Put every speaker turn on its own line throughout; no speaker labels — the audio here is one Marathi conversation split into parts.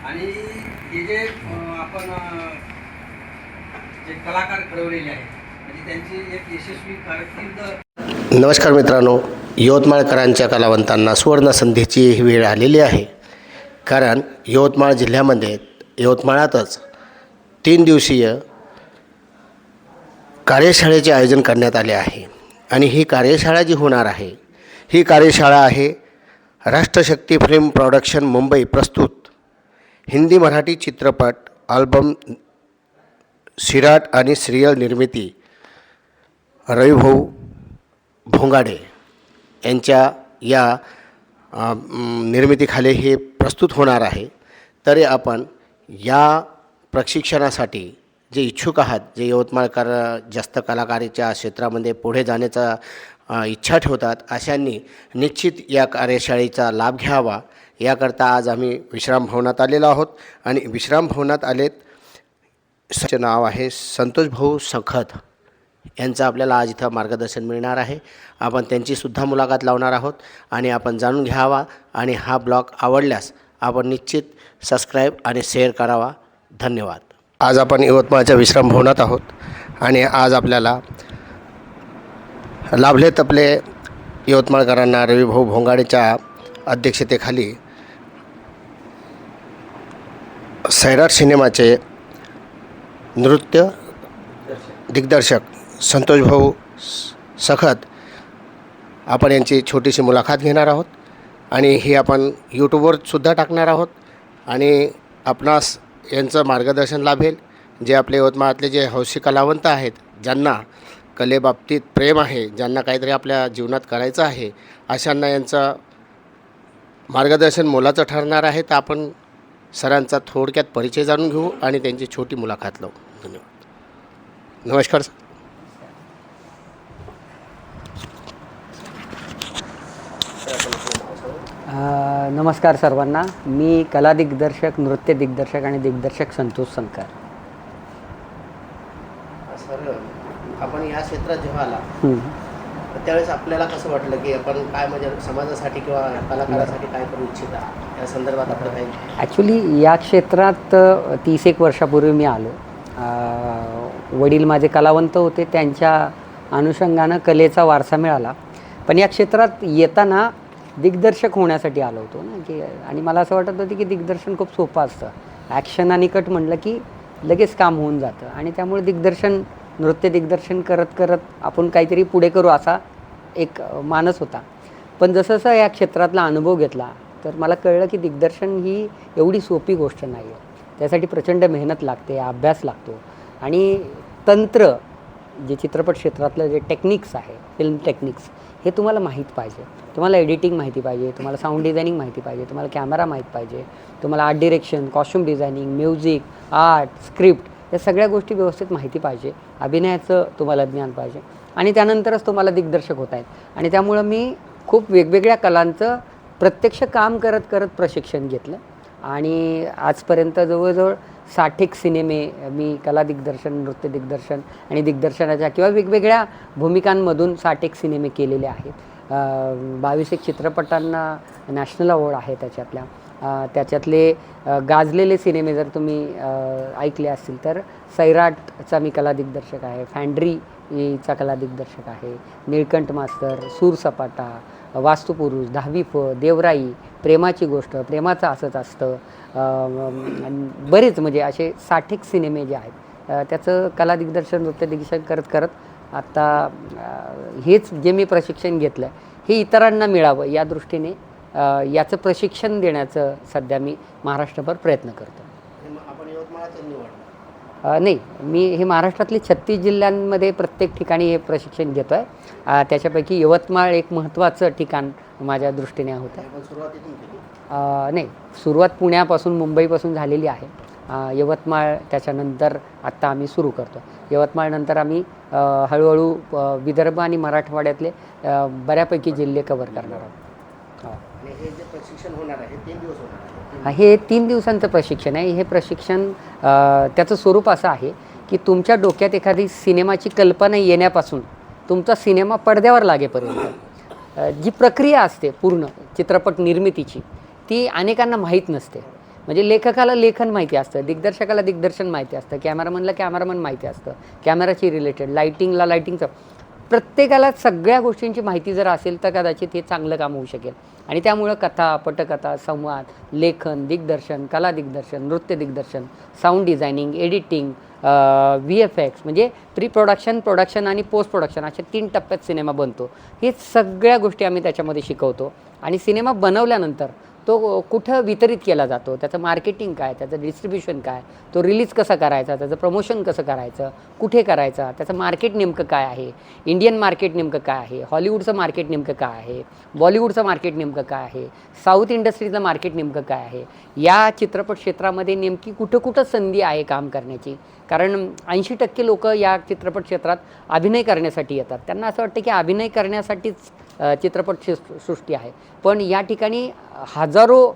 आणि हे जे आपण जे कलाकार घडवलेले आहेत म्हणजे त्यांची एक यशस्वी कारकीर्द.
नमस्कार मित्रांनो, यवतमाळकरांच्या कलावंतांना सुवर्ण संधीची ही वेळ आलेली आहे. कारण यवतमाळ जिल्ह्यामध्ये यवतमाळातच 3 दिवसीय कार्यशाळेचे आयोजन करण्यात आले आहे. आणि ही कार्यशाळा जी होणार आहे, ही कार्यशाळा आहे राष्ट्रशक्ती फिल्म प्रोडक्शन मुंबई प्रस्तुत हिंदी मराठी चित्रपट अल्बम सिराट आणि सिरियल निर्मिती रविभाऊ भोंगाडे यांच्या या निर्मितीखाली हे प्रस्तुत होणार आहे. तरी आपण या प्रशिक्षणासाठी जे इच्छुक आहात, जे यवतमाळकर जास्त कलाकारीच्या क्षेत्रामध्ये पुढे जाण्याचा इच्छा ठेवतात, अशांनी निश्चित या कार्यशाळेचा लाभ घ्यावा. याकरता आज आम्ही विश्राम भवनात आलेलो आहोत. आणि विश्राम भवनात आलेत नाव आहे संतोष भाऊ सखत यांचं आपल्याला आज इथं मार्गदर्शन मिळणार आहे. आपण त्यांचीसुद्धा मुलाखत लावणार आहोत आणि आपण जाणून घ्यावा. आणि हा ब्लॉग आवडल्यास आपण निश्चित सबस्क्राईब आणि शेअर करावा. धन्यवाद. आज आपण यवतमाळच्या विश्राम भवनात आहोत आणि आज आपल्याला लाभले तपले यवतमाळकरांना रविभाऊ भोंगाडेच्या अध्यक्षतेखाली सैराट सिनेमाचे नृत्य दिग्दर्शक संतोष भाऊ सखत आपण यांची छोटीशी मुलाखत घेणार आहोत. आणि ही आपण यूट्यूबवर सुद्धा टाकणार आहोत. आणि आपणास यांचं मार्गदर्शन लाभेल. जे आपले यवतमाळातले जे हौशी कलावंत आहेत, ज्यांना कलेबाबतीत प्रेम आहे, ज्यांना काहीतरी आपल्या जीवनात करायचं आहे, अशांना यांचं मार्गदर्शन मोलाचं ठरणार आहे. तर आपण सरांचा थोडक्यात परिचय जाणून घेऊ आणि त्यांची छोटी मुलाखत लावू. धन्यवाद. नमस्कार सर.
नमस्कार सर्वांना. मी कला दिग्दर्शक, नृत्य दिग्दर्शक आणि दिग्दर्शक संतोष संकर.
सर, आपण या क्षेत्रात जेव्हा आला त्यावेळेस आपल्याला कसं वाटलं की आपण काय म्हणजे समाजासाठी किंवा कलाकारासाठी काय करू इच्छिता, या संदर्भात आपलं काही?
ॲक्च्युली या क्षेत्रात 30-1 वर्षापूर्वी मी आलो. वडील माझे कलावंत होते, त्यांच्या अनुषंगानं कलेचा वारसा मिळाला. पण या क्षेत्रात येताना दिग्दर्शक होण्यासाठी आलो होतो ना, की आणि मला असं वाटत होतं की दिग्दर्शन खूप सोपं असतं. ॲक्शन आणि कट म्हटलं की लगेच काम होऊन जातं. आणि त्यामुळे दिग्दर्शन, नृत्य दिग्दर्शन करत करत आपण काहीतरी पुढे करू असा एक मानस होता. पण जसं या क्षेत्रातला अनुभव घेतला तर मला कळलं की दिग्दर्शन ही एवढी सोपी गोष्ट नाही आहे. त्यासाठी प्रचंड मेहनत लागते, अभ्यास लागतो. आणि तंत्र जे चित्रपट क्षेत्रातलं जे टेक्निक्स आहे, फिल्म टेक्निक्स, हे तुम्हाला माहीत पाहिजे. तुम्हाला एडिटिंग माहिती पाहिजे, तुम्हाला साऊंड डिझायनिंग माहिती पाहिजे, तुम्हाला कॅमेरा माहीत पाहिजे, तुम्हाला art direction, costume designing, music, art, script, या सगळ्या गोष्टी व्यवस्थित माहिती पाहिजे. अभिनयाचं तुम्हाला ज्ञान पाहिजे आणि त्यानंतरच तुम्हाला दिग्दर्शक होत आहेत. आणि त्यामुळं मी खूप वेगवेगळ्या कलांचं प्रत्यक्ष काम करत करत प्रशिक्षण घेतलं. आणि आजपर्यंत जवळजवळ 60 सिनेमे मी कला दिग्दर्शन, नृत्य दिग्दर्शन आणि दिग्दर्शनाच्या किंवा वेगवेगळ्या भूमिकांमधून 60 सिनेमे केलेले आहेत. 22 चित्रपटांना नॅशनल अवॉर्ड आहे त्याच्यातल्या. त्याच्यातले गाजलेले सिनेमे जर तुम्ही ऐकले असतील तर सैराटचा मी कला दिग्दर्शक आहे, फॅन्ड्रीचा कला दिग्दर्शक आहे, निळकंठ मास्तर, सूरसपाटा, वास्तुपुरुष, 10वी फ, देवराई, प्रेमाची गोष्ट, प्रेमाचं असंच असतं, बरेच म्हणजे असे 60 सिनेमे जे आहेत त्याचं कला दिग्दर्शन, नृत्य दिग्दर्शन करत करत आता हेच जे मी प्रशिक्षण घेतलं हे इतरांना मिळावं या दृष्टीने याचं प्रशिक्षण देण्याचं सध्या मी महाराष्ट्रभर प्रयत्न करतो.
आपण यवतमाळाचं निवड
नाही, मी हे महाराष्ट्रातले 36 जिल्ह्यांमध्ये प्रत्येक ठिकाणी हे प्रशिक्षण घेतो आहे. त्याच्यापैकी यवतमाळ एक महत्त्वाचं ठिकाण माझ्या दृष्टीने होतं.
सुरुवातीतून केली?
नाही, सुरुवात पुण्यापासून, मुंबईपासून झालेली आहे. यवतमाळ त्याच्यानंतर आत्ता आम्ही सुरू करतो. यवतमाळनंतर आम्ही हळूहळू विदर्भ आणि मराठवाड्यातले बऱ्यापैकी जिल्हे कव्हर करणार आहोत.
आणि हे जे प्रशिक्षण होणार आहे 3 दिवस होणार आहे?
हे 3 दिवसांचं प्रशिक्षण आहे. हे प्रशिक्षण त्याचं स्वरूप असं आहे की तुमच्या डोक्यात एखादी सिनेमाची कल्पना येण्यापासून तुमचा सिनेमा पडद्यावर लागेपर्यंत जी प्रक्रिया असते पूर्ण चित्रपट निर्मितीची, ती अनेकांना माहीत नसते. म्हणजे लेखकाला लेखन माहिती असतं, दिग्दर्शकाला दिग्दर्शन माहिती असतं, कॅमेरामनला कॅमेरामन माहिती असतं, कॅमेराची रिलेटेड, लाईटिंगला लाईटिंगचं, प्रत्येकाला सगळ्या गोष्टींची माहिती जर असेल तर कदाचित हे चांगलं काम होऊ शकेल. आणि त्यामुळं कथा, पटकथा, संवाद, लेखन, दिग्दर्शन, कला दिग्दर्शन, नृत्य दिग्दर्शन, साऊंड डिझायनिंग, एडिटिंग, VFX म्हणजे प्री प्रोडक्शन, प्रोडक्शन आणि पोस्ट प्रोडक्शन अशा 3 टप्प्यात सिनेमा बनतो. हे सगळ्या गोष्टी आम्ही त्याच्यामध्ये शिकवतो. आणि सिनेमा बनवल्यानंतर तो कुठं वितरित केला जातो, त्याचं मार्केटिंग काय, त्याचं डिस्ट्रीब्युशन काय, तो रिलीज कसा करायचा, त्याचं प्रमोशन कसं करायचं, कुठे करायचा, त्याचं मार्केट नेमकं काय आहे, इंडियन मार्केट नेमकं काय आहे, हॉलिवूडचं मार्केट नेमकं काय आहे, बॉलिवूडचं मार्केट नेमकं काय आहे, साऊथ इंडस्ट्रीचं मार्केट नेमकं काय आहे, या चित्रपट क्षेत्रामध्ये नेमकी कुठं कुठं संधी आहे काम करण्याची. कारण 80% लोक या चित्रपट क्षेत्रात अभिनय करण्यासाठी येतात. त्यांना असं वाटतं की अभिनय करण्यासाठीच चित्रपट सृष्टी आहे. पण या ठिकाणी हजारो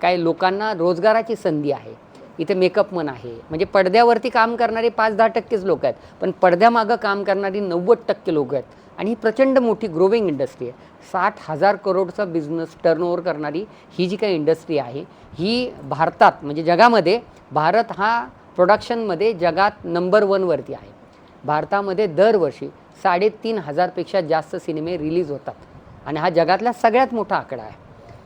काय लोकांना रोजगाराची संधी आहे. इथे मेकअपमन आहे, म्हणजे पडद्यावरती काम करणारे 5-10%च लोक आहेत, पण पडद्यामागं काम करणारी 90% लोक आहेत. आणि ही प्रचंड मोठी ग्रोविंग इंडस्ट्री आहे. 60,000 करोडचा बिझनेस टर्नओव्हर करणारी ही जी काही इंडस्ट्री आहे, ही भारतात म्हणजे जगामध्ये, भारत हा प्रोडक्शनमध्ये जगात नंबर 1 वरती आहे. भारतामध्ये दरवर्षी 3,500पेक्षा जास्त सिनेमे रिलीज होतात आणि हा जगातला सगळ्यात मोठा आकडा आहे.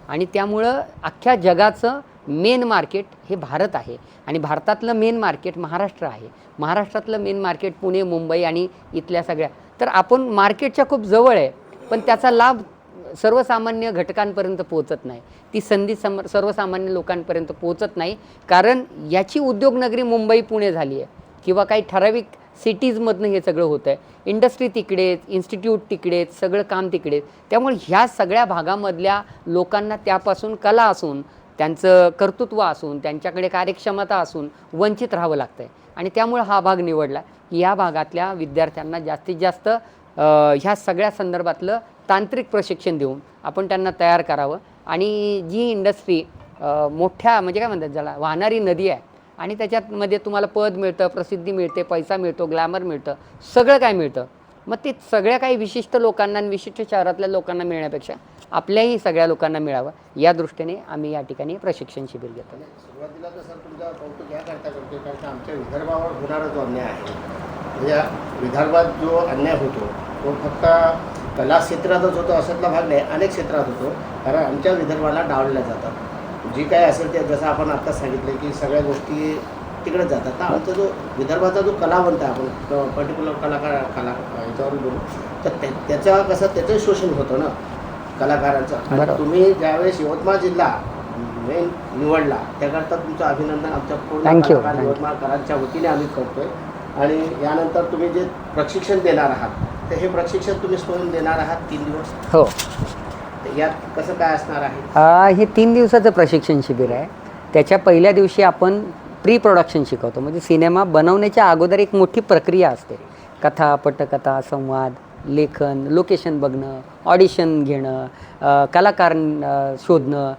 आणि त्यामुळं अख्ख्या जगाचं मेन मार्केट हे भारत आहे. आणि भारतातलं मेन मार्केट महाराष्ट्र आहे. महाराष्ट्रातलं मेन मार्केट पुणे, मुंबई आणि इथल्या सगळ्या. तर आपण मार्केटच्या खूप जवळ आहे, पण त्याचा लाभ सर्वसामान्य घटकांपर्यंत पोहोचत नाही. ती संधी सर्वसामान्य लोकांपर्यंत पोहोचत नाही. कारण याची उद्योगनगरी मुंबई, पुणे झाली आहे किंवा काही ठराविक सिटीजमधनं हे सगळं होतं आहे. इंडस्ट्री तिकडेच, इन्स्टिट्यूट तिकडेच, सगळं काम तिकडेच. त्यामुळे ह्या सगळ्या भागामधल्या लोकांना त्यापासून कला असून, त्यांचं कर्तृत्व असून, त्यांच्याकडे कार्यक्षमता असून वंचित राहावं लागतं आहे. आणि त्यामुळे हा भाग निवडला की या भागातल्या विद्यार्थ्यांना जास्तीत जास्त ह्या सगळ्या संदर्भातलं तांत्रिक प्रशिक्षण देऊन आपण त्यांना तयार करावं. आणि जी इंडस्ट्री मोठ्या म्हणजे काय म्हणतात ज्याला वाहणारी नदी आहे आणि त्याच्यामध्ये तुम्हाला पद मिळतं, प्रसिद्धी मिळते, पैसा मिळतो, ग्लॅमर मिळतं, सगळं काय मिळतं. मग ते सगळ्या काही विशिष्ट लोकांना आणि विशिष्ट शहरातल्या लोकांना मिळण्यापेक्षा आपल्याही सगळ्या लोकांना मिळावं या दृष्टीने आम्ही या ठिकाणी प्रशिक्षण शिबिर घेतो.
सुरुवातीला तर सर तुमचा कौतुक या करता करतो कारण आमच्या विदर्भावर होणारा जो अन्याय आहे, म्हणजे विदर्भात जो अन्याय होतो तो फक्त कला क्षेत्रातच होतो अशातला भाग नाही, अनेक क्षेत्रात होतो. कारण आमच्या विदर्भाला डावलल्या जातात. जी काय असेल ते जसं आपण आत्ता सांगितलं की सगळ्या गोष्टी तिकडेच जातात. तर आमचा जो विदर्भाचा जो कलावंत आहे, आपण पर्टिक्युलर याच्यावर बोलू तर त्याचं कसं त्याचं शोषण होतं ना कलाकारांचं. तुम्ही ज्यावेळेस यवतमाळ जिल्हा मेन निवडला त्याकरता तुमचं अभिनंदन आमच्या पूर्ण कलाकार यवतमाळकरांच्या वतीने आम्ही करतोय. आणि यानंतर तुम्ही जे प्रशिक्षण देणार आहात तर हे प्रशिक्षण तुम्ही स्वयं देणार आहात 3 दिवस.
हो.
यात कसं काय असणार आहे?
हे 3 दिवसाचं प्रशिक्षण शिबिर आहे. त्याच्या पहिल्या दिवशी आपण प्री प्रोडक्शन शिकवतो. म्हणजे सिनेमा बनवण्याच्या अगोदर एक मोठी प्रक्रिया असते. कथा, पटकथा, संवाद, लेखन, लोकेशन बघणं, ऑडिशन घेणं, कलाकार शोधणं,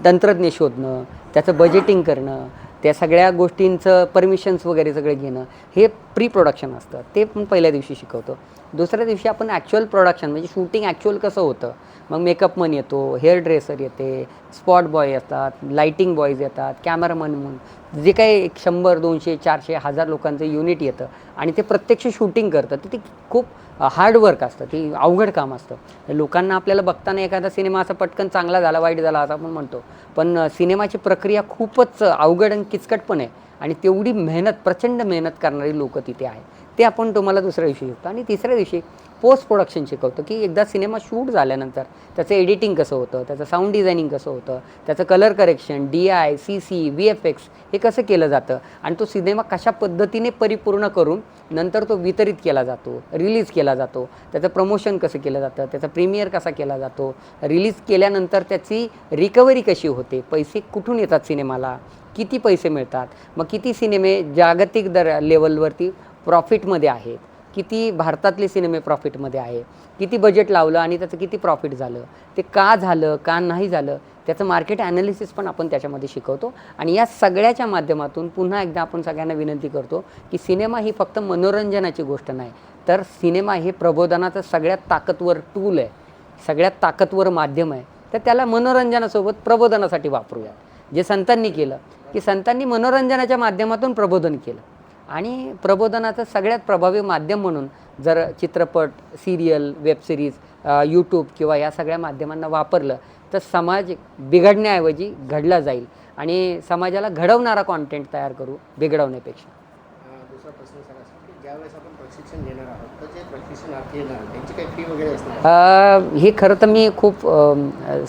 तंत्रज्ञ शोधणं, त्याचं बजेटिंग करणं, त्या सगळ्या गोष्टींचं परमिशन्स वगैरे सगळं घेणं, हे प्री प्रोडक्शन असतं. ते पण पहिल्या दिवशी शिकवतो. दुसऱ्या दिवशी आपण ॲक्च्युअल प्रोडक्शन म्हणजे शूटिंग ॲक्च्युअल कसं होतं, मग मेकअपमन येतो, हेअर ड्रेसर येते, स्पॉट बॉय येतात, लाईटिंग बॉयज येतात, कॅमेरामन म्हणून जे काही 100, 200, 400, 1000 लोकांचं युनिट येतं आणि ते प्रत्यक्ष शूटिंग करतं. तर ते खूप हार्डवर्क असतं, ते अवघड काम असतं. लोकांना आपल्याला बघताना एखादा सिनेमा असा पटकन चांगला झाला, वाईट झाला असं आपण म्हणतो, पण सिनेमाची प्रक्रिया खूपच अवघड आणि किचकट पण आहे. आणि तेवढी मेहनत, प्रचंड मेहनत करणारी लोक तिथे आहेत. ते आपण तुम्हाला दुसऱ्या दिवशी शिकतो. आणि तिसऱ्या दिवशी पोस्ट प्रोडक्शन शिकवतो की एकदा सिनेमा शूट झाल्यानंतर त्याचं एडिटिंग कसं होतं, त्याचं साऊंड डिझायनिंग कसं होतं, त्याचं colour correction, DI, CC, VFX हे कसं केलं जातं आणि तो सिनेमा कशा पद्धतीने परिपूर्ण करून नंतर तो वितरित केला जातो, रिलीज केला जातो, त्याचं प्रमोशन कसं केलं जातं, त्याचा प्रीमियर कसा केला जातो, रिलीज केल्यानंतर त्याची रिकव्हरी कशी होते, पैसे कुठून येतात सिनेमाला, किती पैसे मिळतात, मग किती सिनेमे जागतिक लेवलवरती प्रॉफिटमध्ये आहेत, किती भारतातले सिनेमे प्रॉफिटमध्ये आहे, किती बजेट लावलं आणि त्याचं किती प्रॉफिट झालं, ते का झालं, का नाही झालं, त्याचं मार्केट ॲनालिसिस पण आपण त्याच्यामध्ये शिकवतो. आणि या सगळ्याच्या माध्यमातून पुन्हा एकदा आपण सगळ्यांना विनंती करतो की सिनेमा ही फक्त मनोरंजनाची गोष्ट नाही, तर सिनेमा हे प्रबोधनाचं सगळ्यात ताकदवर टूल आहे, सगळ्यात ताकदवर माध्यम आहे. तर त्याला मनोरंजनासोबत प्रबोधनासाठी वापरूया. जे संतांनी केलं की संतांनी मनोरंजनाच्या माध्यमातून प्रबोधन केलं आणि प्रबोधनाचं सगळ्यात प्रभावी माध्यम म्हणून जर चित्रपट, सिरियल, वेबसिरीज, यूट्यूब किंवा या सगळ्या माध्यमांना वापरलं तर समाज बिघडण्याऐवजी घडला जाईल आणि समाजाला घडवणारा कॉन्टेंट तयार करू बिघडवण्यापेक्षा.
दुसरा प्रश्न सर असा की ज्यावेळेस आपण प्रशिक्षण घेणार आहोत तर जे प्रशिक्षणार्थी येणार त्यांची काही फी वगैरे असणार?
हे खरं तर मी खूप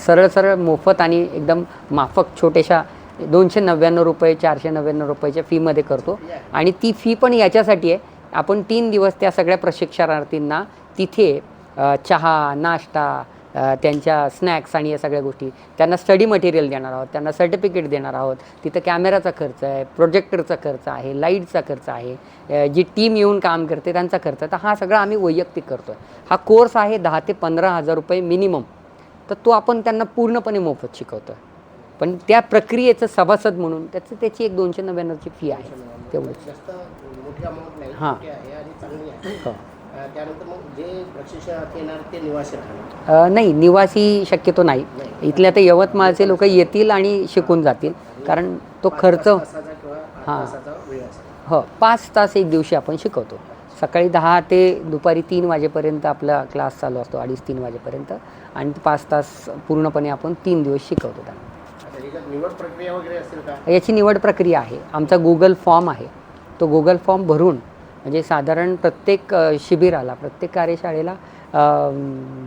सरळ मोफत आणि एकदम माफक छोट्याशा 299 रुपये 499 रुपयाच्या फीमध्ये करतो आणि ती फी पण याच्यासाठी आहे आपण 3 दिवस त्या सगळ्या प्रशिक्षणार्थींना तिथे चहा, नाश्ता, त्यांच्या स्नॅक्स आणि या सगळ्या गोष्टी, त्यांना स्टडी मटेरियल देणार आहोत, त्यांना सर्टिफिकेट देणार आहोत. तिथं कॅमेराचा खर्च आहे, प्रोजेक्टरचा खर्च आहे, लाईटचा खर्च आहे, जी टीम येऊन काम करते त्यांचा खर्च. तर हा सगळा आम्ही वैयक्तिक करतो आहे. हा कोर्स आहे 10 ते 15,000 रुपये मिनिमम. तर तो आपण त्यांना पूर्णपणे मोफत शिकवतो आहे. पण त्या प्रक्रियेचं सभासद म्हणून त्याची एक 299ची फी आहे तेवढंच.
जास्त मोठी अमाऊंट नाही,
हां.
छोटी आहे आणि चांगली आहे.
हो.
त्यानंतर मग जे प्रशिक्षणार्थी येणार ते निवासी राहणार?
नाही, निवासी शक्यतो नाही. इथले आता यवतमाळचे लोक येतील आणि शिकून जातील कारण तो खर्च
5 तासाचा किंवा 8 तासाचा वेळ असेल.
हो 5 तास एक दिवशी आपण शिकवतो. सकाळी 10 ते दुपारी 3 वाजेपर्यंत आपला क्लास चालू असतो, 2:30-3 वाजेपर्यंत आणि 5 तास पूर्णपणे आपण 3 दिवस शिकवतो त्यांना.
निवड प्रक्रिया वगैरे असेल का?
याची निवड प्रक्रिया आहे. आमचा गुगल फॉर्म आहे. तो गुगल फॉर्म भरून म्हणजे साधारण प्रत्येक शिबिराला, प्रत्येक कार्यशाळेला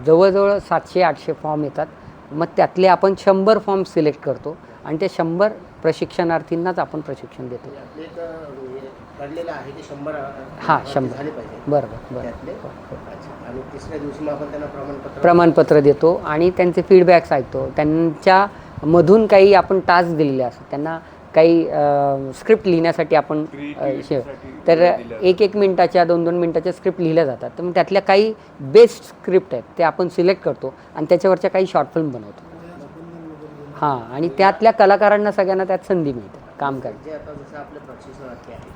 जवळजवळ 700-800 फॉर्म येतात. मग त्यातले आपण 100 फॉर्म सिलेक्ट करतो आणि ते 100 प्रशिक्षणार्थींनाच आपण प्रशिक्षण देतो.
काढलेलं आहे ते 100
हां 100
झाले पाहिजे.
बरोबर.
आणि तिसऱ्या दिवशी मग आपण त्यांना
प्रमाणपत्र देतो आणि त्यांचे फीडबॅक्स ऐकतो. त्यांच्यामधून काही आपण टास्क दिलेले असतात. त्यांना काही स्क्रिप्ट लिहिण्यासाठी आपण तर 1-1 मिनटाच्या 2-2 मिनटाच्या स्क्रिप्ट लिहिल्या जातात. तर मग त्यातल्या काही बेस्ट स्क्रिप्ट आहेत ते आपण सिलेक्ट करतो आणि त्याच्यावरच्या काही शॉर्ट फिल्म बनवतो. हां आणि त्यातल्या कलाकारांना सगळ्यांना त्यात संधी मिळते काम करायची.
जे आता जसं आपले प्रशिक्षणार्थी आहेत,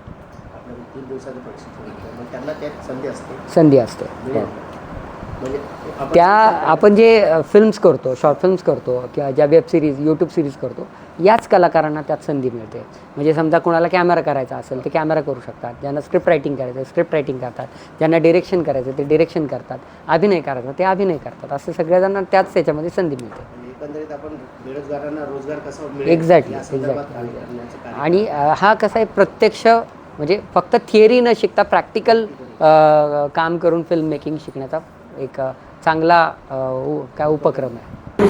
आपलं 3 दिवसाचं प्रशिक्षण होतं, मग त्यांना त्यात संधी असते. म्हणजे
त्या आपण जे फिल्म्स करतो, शॉर्ट फिल्म्स करतो किंवा ज्या वेब सिरीज, यूट्यूब सिरीज करतो, याच कलाकारांना त्यात संधी मिळते. म्हणजे समजा कोणाला कॅमेरा करायचा असेल ते कॅमेरा करू शकतात, ज्यांना स्क्रिप्ट रायटिंग करायचं स्क्रिप्ट रायटिंग करतात, ज्यांना डिरेक्शन करायचं ते डिरेक्शन करतात, अभिनय करायचा ते अभिनय करतात. असं सगळ्याजणांना त्याच त्याच्यामध्ये संधी मिळते.
एकंदरीत आपण बेरोजगारांना रोजगार कसा मिळेल
एक्झॅक्टली. आणि हा कसा आहे प्रत्यक्ष म्हणजे फक्त थिअरी न शिकता प्रॅक्टिकल काम करून फिल्म मेकिंग शिकण्याचा एक चांगला काय उपक्रम आहे.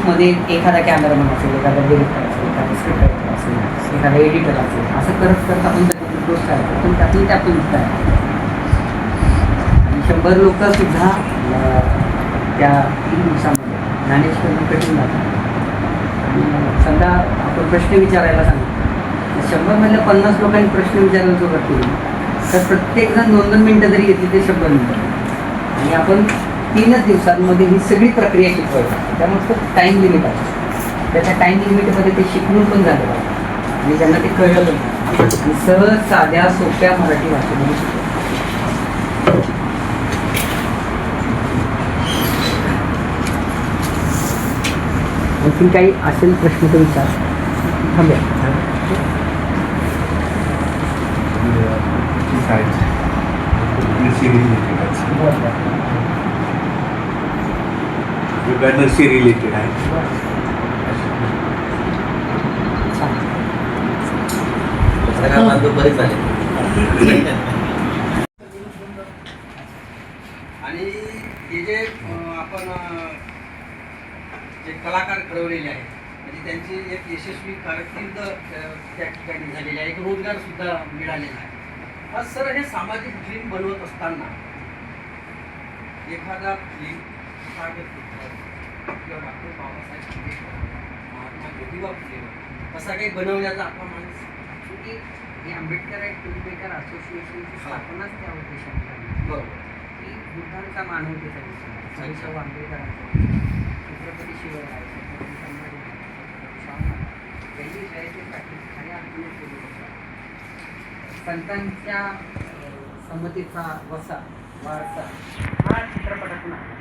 मध्ये एखादा कॅमेरामॅन असेल, एखादा डिरेक्टर असेल, एखादा स्क्रिप्ट रायटर असेल, एखादा एडिटर असेल, असं करत आपण त्याची गोष्ट आहे पण त्यातून त्या फिल्म तयार आणि 100 लोकंसुद्धा त्या 3 दिवसामध्ये मॅनेज करून कठीण जातात. आणि समजा आपण प्रश्न विचारायला सांगितलं 100मधल्या 50 लोकांनी प्रश्न विचारायला सुरुवात केली तर प्रत्येकजण 2-2 मिनटं जरी घेतली ते 100 मिनटं आणि आपण 3च दिवसांमध्ये ही सगळी प्रक्रिया शिकवायची. त्यामुळे खूप टाईम लिमिट आहे. त्याच्या टाईम लिमिटमध्ये ते शिकवून पण झालं पाहिजे आणि त्यांना ते कळलं पण सहज साध्या सोप्या मराठी भाषेमध्ये शिकवलं. आणखी काही असेल प्रश्न तर विचार. थांबूया.
गणशी रिलेटेड आहे.
आणि हे जे आपण जे कलाकार घडवलेले आहेत म्हणजे त्यांची एक यशस्वी कारकीर्द त्या ठिकाणी झालेली आहे, एक रोजगार सुद्धा मिळालेला आहे. आज सर हे सामाजिक ड्रीम बनवत असताना एखादा फिल्म किंवा डॉक्टर बाबासाहेब आंबेडकर, महात्मा ज्योतिबा फुले असा काही बनवण्याचा आपला माणूस
ही आंबेडकर आणि फिल्म मेकर असोसिएशनची स्थापनाच त्या उद्देशाने झाली.
बरोबर
की बुद्धांचा मानवतेचा विचार, साईशाहू आंबेडकरांचा छत्रपती शिवराय, छत्रपती संभाजी महाराज यांनी शर्यतीसाठी खऱ्या अर्थाने केले होते. संतांच्या संमतीचा वसा वारसा हा चित्रपटातून आला.